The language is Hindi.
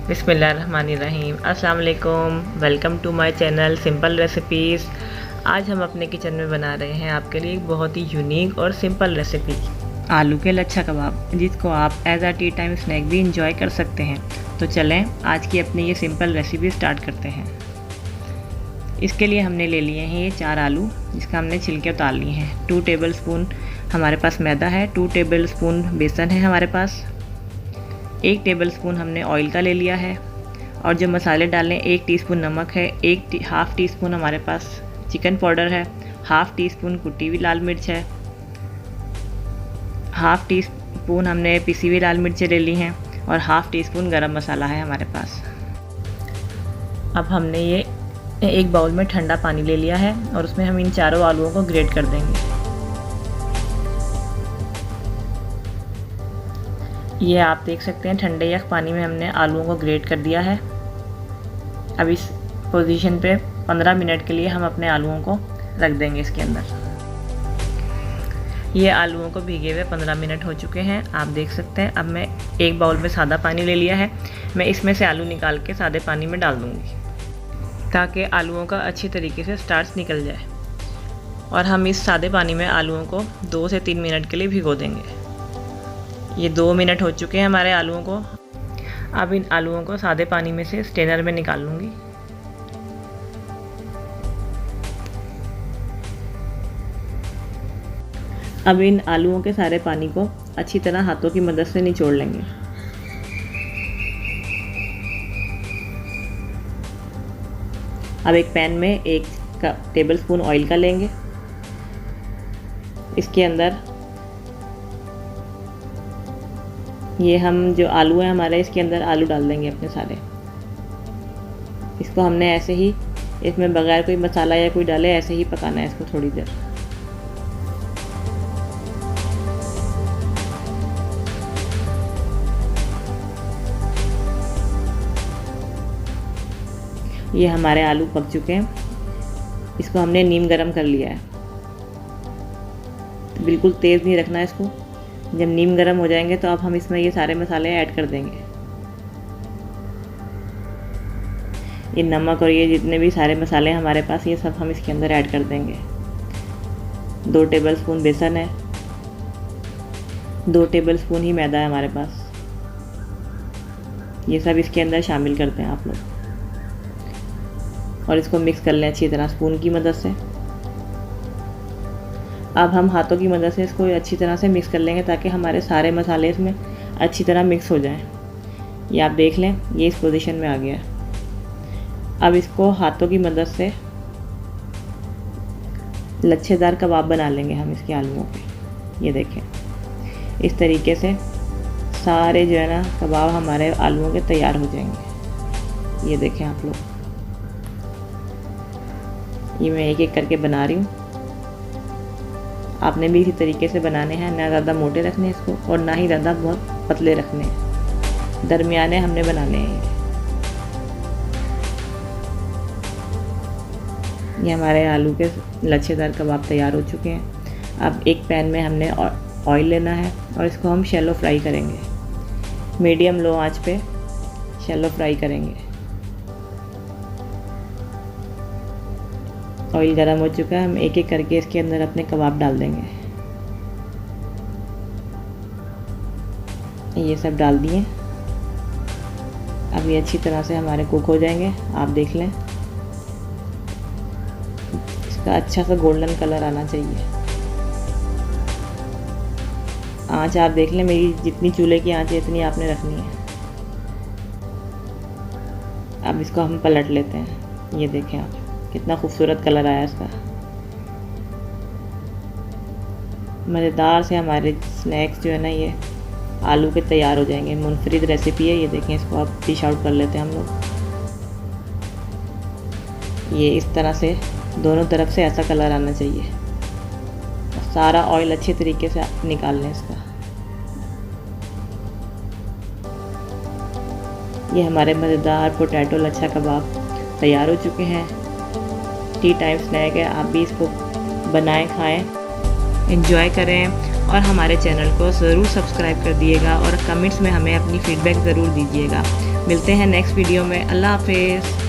बिस्मिल्लाहिर्रहमानिर्रहीम। अस्सलाम वालेकुम। Welcome to my channel simple recipes. आज हम अपने किचन में बना रहे हैं आपके लिए एक बहुत ही यूनिक और सिंपल रेसिपी, आलू के लच्छा कबाब, जिसको आप as a tea time snack भी इंजॉय कर सकते हैं। तो चलें आज की अपनी ये सिंपल रेसिपी स्टार्ट करते हैं। इसके लिए हमने ले लिए हैं ये 4 आलू, जिसका हमने छिलके उतार लिए हैं। 2 टेबल स्पून हमारे पास मैदा है, 2 टेबल स्पून बेसन है हमारे पास, 1 टेबल स्पून हमने ऑयल का ले लिया है। और जो मसाले डालें, 1 टीस्पून नमक है, हाफ़ टी स्पून हमारे पास चिकन पाउडर है, हाफ़ टी स्पून कुटी हुई लाल मिर्च है, हाफ़ टी स्पून हमने पिसी हुई लाल मिर्चें ले ली हैं और हाफ़ टी स्पून गरम मसाला है हमारे पास। अब हमने ये एक बाउल में ठंडा पानी ले लिया है और उसमें हम इन चारों आलूओं को ग्रेट कर देंगे। ये आप देख सकते हैं ठंडे यख पानी में हमने आलूओं को ग्रेट कर दिया है। अब इस पोजीशन पे 15 मिनट के लिए हम अपने आलूओं को रख देंगे इसके अंदर। ये आलूओं को भीगे हुए 15 मिनट हो चुके हैं, आप देख सकते हैं। अब मैं एक बाउल में सादा पानी ले लिया है, मैं इसमें से आलू निकाल के सादे पानी में डाल दूँगी ताकि आलूओं का अच्छी तरीके से स्टार्च निकल जाए। और हम इस सादे पानी में आलूओं को 2 से 3 मिनट के लिए भिगो देंगे। ये 2 मिनट हो चुके हैं हमारे आलूओं को। अब इन आलूओं को सादे पानी में से स्ट्रेनर में निकाल लूँगी। अब इन आलूओं के सारे पानी को अच्छी तरह हाथों की मदद से निचोड़ लेंगे। अब एक पैन में 1 टेबल स्पून ऑयल का लेंगे। इसके अंदर ये हम जो आलू हैं हमारे, इसके अंदर आलू डाल देंगे अपने सारे। इसको हमने ऐसे ही, इसमें बगैर कोई मसाला या कोई डाले ऐसे ही पकाना है इसको थोड़ी देर। ये हमारे आलू पक चुके हैं। इसको हमने नीम गरम कर लिया है, तो बिल्कुल तेज़ नहीं रखना है इसको। जब नीम गरम हो जाएंगे तो अब हम इसमें ये सारे मसाले ऐड कर देंगे। ये नमक और ये जितने भी सारे मसाले हैं हमारे पास, ये सब हम इसके अंदर ऐड कर देंगे। 2 टेबल स्पून बेसन है, 2 टेबल स्पून ही मैदा है हमारे पास। ये सब इसके अंदर शामिल करते हैं आप लोग और इसको मिक्स कर लें अच्छी तरह स्पून की मदद से। अब हम हाथों की मदद से इसको अच्छी तरह से मिक्स कर लेंगे ताकि हमारे सारे मसाले इसमें अच्छी तरह मिक्स हो जाएं। ये आप देख लें, ये इस पोजीशन में आ गया है। अब इसको हाथों की मदद से लच्छेदार कबाब बना लेंगे हम इसके आलूओं के। ये देखें, इस तरीके से सारे जो है ना कबाब हमारे आलूओं के तैयार हो जाएंगे। ये देखें आप लोग, ये मैं एक एक करके बना रही हूँ। आपने भी इसी तरीके से बनाने हैं, ना ज़्यादा मोटे रखने इसको और ना ही ज़्यादा बहुत पतले रखने हैं, दरमियाने हमने बनाने हैं। ये हमारे आलू के लच्छेदार कबाब तैयार हो चुके हैं। अब एक पैन में हमने ऑयल लेना है और इसको हम शैलो फ्राई करेंगे। मीडियम लो आंच पे शैलो फ्राई करेंगे। ऑयल गर्म हो चुका है, हम एक एक करके इसके अंदर अपने कबाब डाल देंगे। ये सब डाल दिए। अब ये अच्छी तरह से हमारे कुक हो जाएंगे। आप देख लें, इसका अच्छा सा गोल्डन कलर आना चाहिए। आंच आप देख लें, मेरी जितनी चूल्हे की आंच है इतनी आपने रखनी है। अब इसको हम पलट लेते हैं। ये देखें आप, कितना खूबसूरत कलर आया इसका। मज़ेदार से हमारे स्नैक्स जो है ना ये आलू के तैयार हो जाएंगे। मुनफरिद रेसिपी है। ये देखें, इसको आप डिश आउट कर लेते हैं हम लोग। ये इस तरह से दोनों तरफ से ऐसा कलर आना चाहिए। सारा ऑयल अच्छे तरीके से निकाल लें इसका। ये हमारे मज़ेदार पोटैटो लच्छा कबाब तैयार हो चुके हैं। टी टाइम स्नैक है, आप भी इसको बनाएं, खाएं, एंजॉय करें और हमारे चैनल को ज़रूर सब्सक्राइब कर दिएगा और कमेंट्स में हमें अपनी फ़ीडबैक ज़रूर दीजिएगा। मिलते हैं नेक्स्ट वीडियो में। अल्लाह हाफिज़।